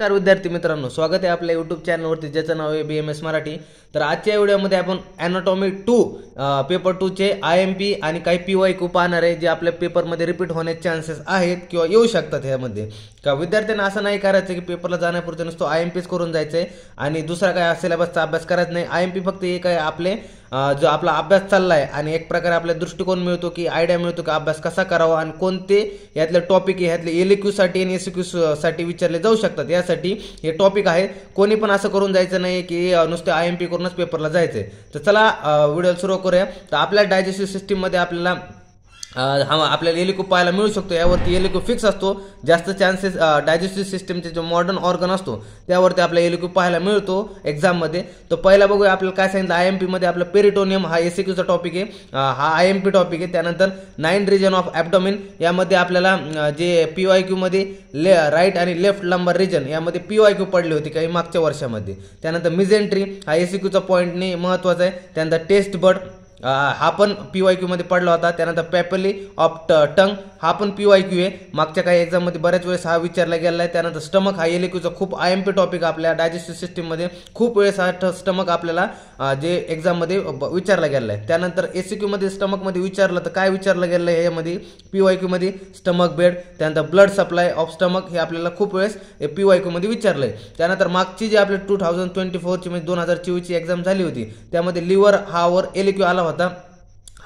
नमस्कार विद्यार्थी मित्रांनो, स्वागत आहे आपल्या यूट्यूब चॅनलवरती ज्याचं नाव आहे BMS मराठी। तर आजच्या व्हिडिओमध्ये आपण एनाटॉमी 2 पेपर 2 चे IMP आणि काही PYQ पाहणार आहे जे आपल्या पेपरमध्ये रिपीट होण्याचे चान्सेस आहेत किंवा येऊ शकतात। यामध्ये का विद्यार्थ्यांना असं नाही करायचं की पेपरला जाण्यापुरते नुसतं IMPच करून जायचंय आणि दुसरा काय सिलेबसचा अभ्यास करायचा नाही। IMP फक्त एक आहे आपले जो आपला अभ्यास चाललाय आणि एक प्रकारे आपल्या दृष्टिकोन मिळतो की आयडिया मिळतो की अभ्यास कसा करावा आणि कोणते यातले टॉपिक यातले LQ साठी आणि SQ साठी विचारले जाऊ शकतात। यासाठी हे टॉपिक आहे, कोणी पण असं करून जायचं नाही की नुसते IMP करूनच पेपरला जायचंय। तर चला व्हिडिओ सुरू करूया। तर आपल्या डायजेस्टिव्ह सिस्टीम मध्ये आपल्याला आपल्याला LQ पाहायला मिळू शकतो। यावरती LQ फिक्स असतो, जास्त चान्सेस डायजेस्टिव्ह सिस्टमचे जो मॉडर्न ऑर्गन असतो त्यावरती आपल्याला LQ पाहायला मिळतो एक्झाम मध्ये। तर पहिला बघूया आपल्याला काय सांगितलं IMP मध्ये। आपला पेरिटोनियम हा SQ चा टॉपिक आहे, हा IMP टॉपिक आहे। त्यानंतर 9 रिजन ऑफ ॲब्डोमेन यामध्ये आपल्याला जे PYQ मध्ये राईट आणि लेफ्ट लंबर रिजन यामध्ये PYQ पडले होते काही मागच्या वर्षामध्ये। त्यानंतर मिझेंट्री हा SQ चा पॉइंट नाही महत्त्वाचा आहे। त्यानंतर टेस्ट बर्ड हा पण PYQ मध्ये पडला होता। त्यानंतर पॅपेली ऑफ टंग हा पण PYQ आहे, मागच्या काही एक्झाम मध्ये बऱ्याच वेळेस हा विचारला गेला आहे। त्यानंतर स्टमक हा LQ चा खूप IMP टॉपिक आपल्या डायजेस्टिव्ह सिस्टीम मध्ये खूप वेळेस हा स्टमक आपल्याला जे एक्झाम मध्ये विचारला गेला आहे। त्यानंतर SQ मध्ये स्टमक मध्ये विचारलं तर काय विचारलं गेलं आहे यामध्ये PYQ मध्ये स्टमक बेड, त्यानंतर ब्लड सप्लाय ऑफ स्टमक हे आपल्याला खूप वेळेस PYQ मध्ये विचारलंय। त्यानंतर मागची जी आपली 2024 ची म्हणजे 2024 ची एक्झाम झाली होती त्यामध्ये लिव्हर हा वर LQ आला होता।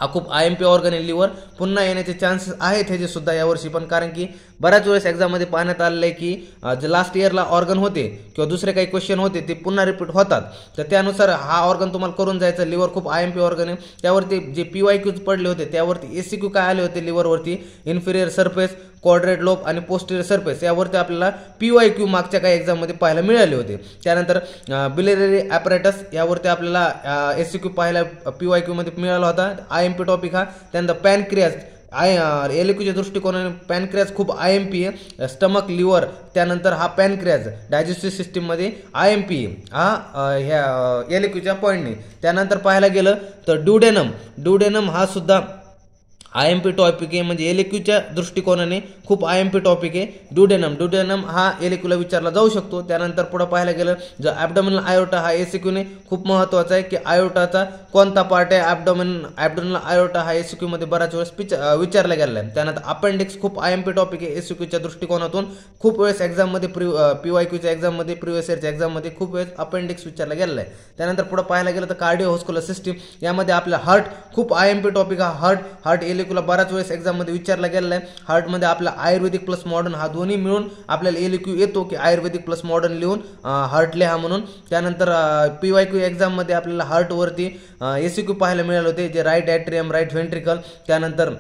हा खूप IMP ऑर्गन आहे लिव्हर, पुन्हा येण्याचे चान्सेस आहेत ह्याचे सुद्धा यावर्षी पण, कारण की बऱ्याच वेळेस एक्झाम मध्ये पाहण्यात आलेलं आहे की जे लास्ट इयरला ऑर्गन होते किंवा दुसरे काही क्वेश्चन होते ते पुन्हा रिपीट होतात। तर त्यानुसार हा ऑर्गन तुम्हाला करून जायचा। लिव्हर खूप IMP ऑर्गन आहे, त्यावरती जे PYQ पडले होते त्यावरती SQ काय आले होते लिव्हरवरती इन्फिरियर सरफेस, क्वाड्रेट लोब आणि पोस्टिरियर सरफेस यावरती आपल्याला PYQ मागच्या काही एक्झाम मध्ये पाहायला मिळाले होते। त्यानंतर बिलिअरी ॲपरेटस यावरती आपल्याला SQ पाहायला PYQ मध्ये मिळाला होता IMP टॉपिक हा। त्यानंतर पॅनक्रियाज LQच्या दृष्टिकोनाने पॅनक्रियाज खूप IMP आहे, स्टमक लिव्हर त्यानंतर हा पॅनक्रियाज डायजेस्टिव्ह सिस्टीम मध्ये IMP हा ह्या LQच्या पॉईंटने। त्यानंतर पाहायला गेलं तर ड्युडेनम हा सुद्धा IMP टॉपिक आहे, म्हणजे LQच्या दृष्टिकोनाने खूप IMP टॉपिक आहे ड्युडेनम हा LQ ला विचारला जाऊ शकतो। त्यानंतर पुढे पाहायला गेलं जो ॲब्डोमिनल आयोटा हा SQ ने खूप महत्त्वाचा आहे की आयोटाचा कोणता पार्ट आहे। ॲब्डोमिनल आयोटा हा SQ मध्ये बऱ्याच वेळेस विचारला गेला आहे। त्यानंतर अपेंडिक्स खूप IMP टॉपिक आहे SQच्या दृष्टिकोनातून, खूप वेळेस एक्झाम मध्ये PYQच्या एक्झाम मध्ये प्रिव्हियस इयरच्या एक्झाम मध्ये खूप वेळेस अपेंडिक्स विचारला गेला आहे। त्यानंतर पुढे पाहायला गेलं तर कार्डिओव्हास्क्युलर सिस्टीम यामध्ये आपला हार्ट खूप IMP टॉपिक हा हार्ट LQ ला बऱ्याच वेळेस एक्झाम मध्ये विचारला गेलेला आहे। हार्ट मध्ये आपला आयुर्वेदिक प्लस मॉडर्न हा दोन्ही मिळून आपल्याला LQ येतो की आयुर्वेदिक प्लस मॉडर्न लिहून हार्ट लिहा म्हणून। त्यानंतर PYQ एक्झाम मध्ये आपल्याला हार्ट वरती SQ पाहायला मिळाले होते जे राईट ॲट्रियम, राईट व्हेंट्रिकल, त्यानंतर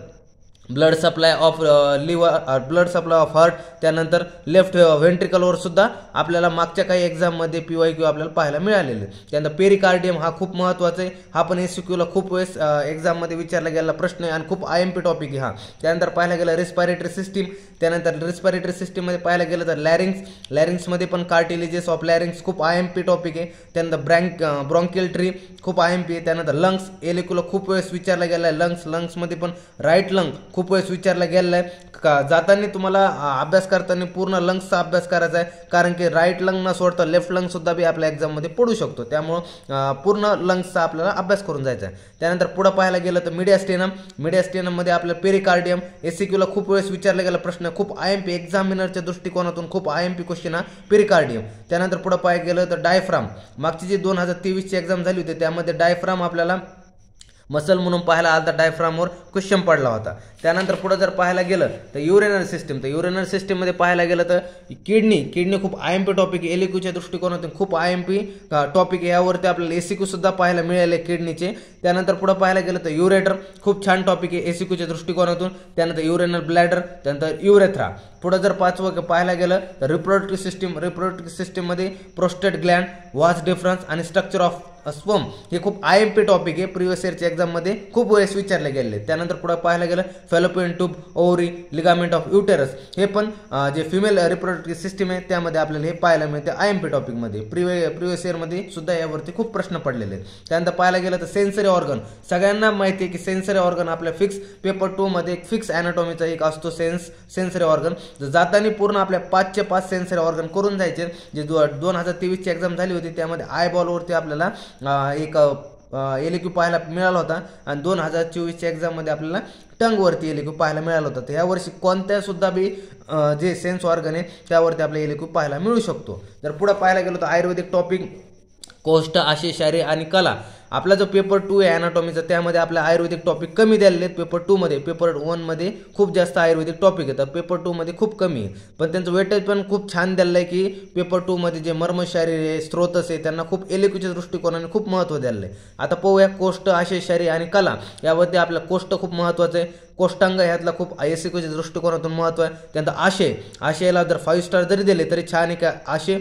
blood supply of liver, blood supply of heart, त्यानंतर लेफ्ट व्हेंट्रिकलवर सुद्धा आपल्याला मागच्या काही एक्झाम मध्ये PYQ आपल्याला पाहायला मिळालेले। त्यानंतर पेरिकार्डियम हा खूप महत्त्वाचा आहे, हा पण SQ ला खूप वेळेस एक्झाम मध्ये विचारला गेलेला प्रश्न आहे आणि खूप IMP टॉपिक आहे हा। त्यानंतर पाहायला गेलं रेस्पिरेटरी सिस्टीम, त्यानंतर रेस्पिरेटरी सिस्टीम मध्ये पाहायला गेलं तर लॅरिंग्स मध्ये पण कार्टिलेजेस ऑफ लॅरिंग्स खूप IMP टॉपिक आहे। त्यानंतर ब्रॉन्कियल ट्री खूप IMP आहे। त्यानंतर लंग्स LQ ला खूप वेळेस विचारला गेला आहे, लंग्स मध्ये पण राईट लंग खूप वेळेस विचारला गेलेला आहे। जाताना तुम्हाला अभ्यास करताना पूर्ण लंग्सचा अभ्यास करायचा आहे, कारण की राईट लंग न सोडता लेफ्ट लंग सुद्धा बी आपल्या एक्झाम मध्ये पडू शकतो, त्यामुळं पूर्ण लंग्सचा आपल्याला अभ्यास करून जायचा आहे। त्यानंतर पुढे पाहायला गेलं तर मीडियास्टेनम मध्ये आपलं पेरिकार्डियम SQ ला खूप वेळेस विचारला गेला प्रश्न, खूप IMP एक्झामिनरच्या दृष्टिकोनातून खूप IMP क्वेश्चन हा पेरिकार्डियम। त्यानंतर पुढे पाहायला गेलं तर डायफ्राम, मागची जी 2023 ची एक्झाम झाली होती त्यामध्ये डायफ्राम आपल्याला मसल म्हणून पाहायला आला, डायफ्रामवर क्वेश्चन पडला होता। त्यानंतर पुढे जर पाहायला गेलं तर युरेनरी सिस्टीम मध्ये पाहायला गेलं तर किडनी खूप IMP टॉपिक आहे LQच्या दृष्टिकोनातून खूप IMP टॉपिक आहे, यावरती आपल्याला SQ सुद्धा पाहायला मिळाले किडनीचे। त्यानंतर पुढे पाहायला गेलं तर युरेटर खूप छान टॉपिक आहे SQच्या दृष्टिकोनातून। त्यानंतर युरेनल ब्लॅडर, त्यानंतर युरेथ्रा। पुढे जर पाचवं पाहायला गेलं तर रिप्रोडक्टिव्ह सिस्टीम मध्ये प्रोस्टेट ग्लँड, व्हास्ट डिफरन्स आणि स्ट्रक्चर ऑफ स्पम हे खूप IMP टॉपिक आहे, प्रिव्हियस इयरच्या एक्झाममध्ये खूप वेळेस विचारले गेले. त्यानंतर पुढे पाहायला गेलं fallopian tube, ovary, ligament of uterus हे पण जे फिमेल रिप्रोडक्टिव्ह सिस्टीम आहे त्यामध्ये आपल्याला हे पाहायला मिळते IMP टॉपिकमध्ये. प्रिव्हियस इयरमध्ये सुद्धा यावरती खूप प्रश्न पडलेले आहेत. त्यानंतर पाहायला गेलं तर सेन्सरी ऑर्गन, सगळ्यांना माहिती आहे की सेन्सरी ऑर्गन आपल्या फिक्स पेपर 2 मध्ये एक फिक्स अॅनाटॉमीचा एक असतो सेन्सरी ऑर्गन. जाताना पूर्ण आपल्या 5 चे 5 सेन्सरी ऑर्गन करून जायचे. जे 2023 ची एक्झाम झाली होती त्यामध्ये आय बॉलवरती आपल्याला एक LQ पाहायला मिळाला होता आणि 2024 च्या एक्झाम मध्ये आपल्याला टंगवरती LQ पाहायला मिळाला होता. तर यावर्षी कोणत्या सुद्धा बी जे सेन्स ऑर्गन आहे त्यावरती आपल्याला LQ पाहायला मिळू शकतो. जर पुढे पाहायला गेलो तर आयुर्वेदिक टॉपिक, कोष्ठ, आशयशारी आणि कला. आपला जो पेपर 2 आहे अॅनाटॉमीचा त्यामध्ये आपल्या आयुर्वेदिक टॉपिक कमी दिलेले आहेत पेपर 2 मध्ये. पेपर 1 मध्ये खूप जास्त आयुर्वेदिक टॉपिक येतात, पेपर 2 मध्ये खूप कमी आहे. पण त्यांचं वेटेज पण खूप छान दिलेलं आहे की पेपर 2 मध्ये जे मर्मशारीर आहे, स्त्रोतस आहे त्यांना खूप LQच्या दृष्टिकोनाने खूप महत्त्व दिलेलं आहे. आता पाहूया कोष्ठ, आशयशारी आणि कला यावरती. आपलं कोष्ठ खूप महत्त्वाचं आहे, कोष्टांग ह्यातला खूप SEQच्या दृष्टिकोनातून महत्त्व आहे. त्यानंतर आशयाला जर 5 स्टार जरी दिले तरी छान आहे का. आशय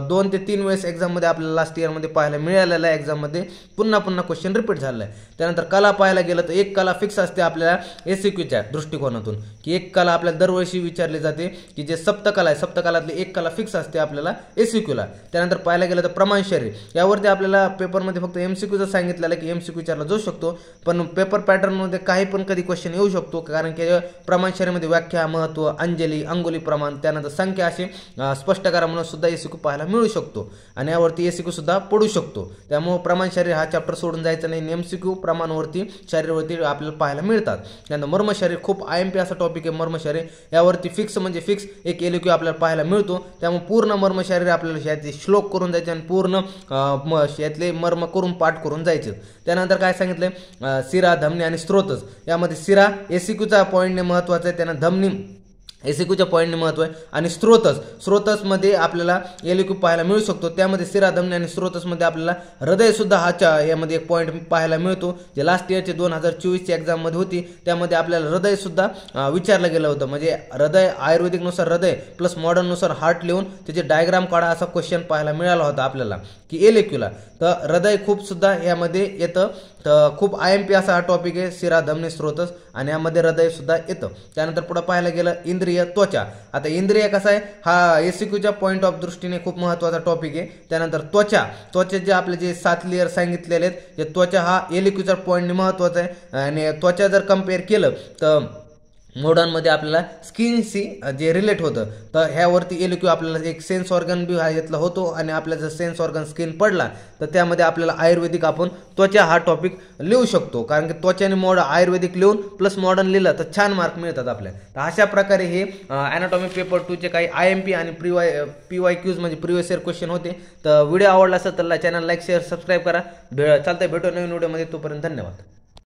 2 ते 3 वेळेस एक्झाममध्ये आपल्याला लास्ट इयरमध्ये पाहायला मिळालेलं आहे. एक्झाममध्ये पुन्हा क्वेश्चन रिपीट झालं आहे. त्यानंतर कला पाहायला गेलं तर एक कला फिक्स असते आपल्याला SEQच्या दृष्टिकोनातून की एक कला आपल्याला दरवर्षी विचारली जाते की जे सप्तकला आहे, सप्तकलातली एक कला फिक्स असते आपल्याला SEQला. त्यानंतर पाहायला गेलं तर प्रमाण शरीर, यावरती आपल्याला पेपरमध्ये फक्त MCQचं सांगितलेलं की MCQ विचारला जाऊ शकतो, पण पेपर पॅटर्नमध्ये काही पण कधी क्वेश्चन येऊ शकतो. कारण की प्रमाण शरीरमध्ये व्याख्या, महत्त्व, अंजली, अंगुली प्रमाण, त्यानंतर संख्या असे स्पष्ट करा म्हणून सुद्धा SEQ पाहायला मिळू शकतो आणि यावरती SEQ सुद्धा पडू शकतो. त्यामुळे प्रमाण शरीर हा चॅप्टर सोडून जायचं नाही. MCQ प्रमाणवरती शरीरवरती आपल्याला पाहायला मिळतात. त्यानंतर मर्मशरीर खूप IMP असा टॉपिक आहे. मर्मशरीर यावरती फिक्स म्हणजे फिक्स एक LQ आपल्याला पाहायला मिळतो. त्यामुळे पूर्ण मर्मशरीर आपल्याला याचे श्लोक करून जायचे आणि पूर्ण यातले मर्म करून पाठ करून जायचे. त्यानंतर काय सांगितलंय, शिरा, धमनी आणि स्त्रोतस. यामध्ये शिरा SEQचा पॉईंटने महत्त्वाचा आहे, त्यांना धमनी SEQच्या पॉईंटने महत्त्व आहे आणि स्त्रोतसमध्ये आपल्याला LQ पाहायला मिळू शकतो. त्यामध्ये शिरा, धमनी आणि स्त्रोतसमध्ये आपल्याला हृदय सुद्धा हा यामध्ये एक पॉईंट पाहायला मिळतो. जे लास्ट इयरचे 2024 ची एक्झाममध्ये होती त्यामध्ये आपल्याला हृदय सुद्धा विचारलं गेलं होतं. म्हणजे हृदय आयुर्वेदिकनुसार हृदय प्लस मॉडर्ननुसार हार्ट लिहून त्याचे डायग्राम काढा असा क्वेश्चन पाहायला मिळाला होता आपल्याला की LQला. तर हृदय खूप सुद्धा यामध्ये येतं. तर खूप IMP असा हा टॉपिक आहे, शिरा, धमनी, स्त्रोतस आणि यामध्ये हृदय सुद्धा येतं. त्यानंतर पुढे पाहायला गेलं इंद्रिय, त्वचा. आता इंद्रिय कसा आहे हा SEQच्या पॉईंट ऑफ दृष्टीने खूप महत्त्वाचा टॉपिक आहे. त्यानंतर त्वचा आपले जे 7 लेअर सांगितलेले आहेत, जे त्वचा हा LQच्या पॉईंटने महत्त्वाचा आहे. आणि त्वचा जर कम्पेअर केलं तर मॉडर्नमध्ये आपल्याला स्किनशी जे रिलेट होतं, तर ह्यावरती LQ आपल्याला एक सेन्स ऑर्गन बी यातला होतो आणि आपला जर सेन्स ऑर्गन स्किन पडला तर त्यामध्ये आपल्याला आयुर्वेदिक आपण त्वचा हा टॉपिक लिहू शकतो. कारण की त्वचाने आयुर्वेदिक लिहून प्लस मॉडर्न लिहिलं तर छान मार्क मिळतात आपल्याला. तर अशा प्रकारे हे अॅनाटॉमी पेपर 2 चे काही IMP आणि PYQs म्हणजे प्रिव्हियस इयर क्वेश्चन होते. तर व्हिडिओ आवडला असेल तर चॅनल लाईक, शेअर, सबस्क्राईब करा. चालतंय, भेटू नवीन व्हिडिओमध्ये. तोपर्यंत धन्यवाद.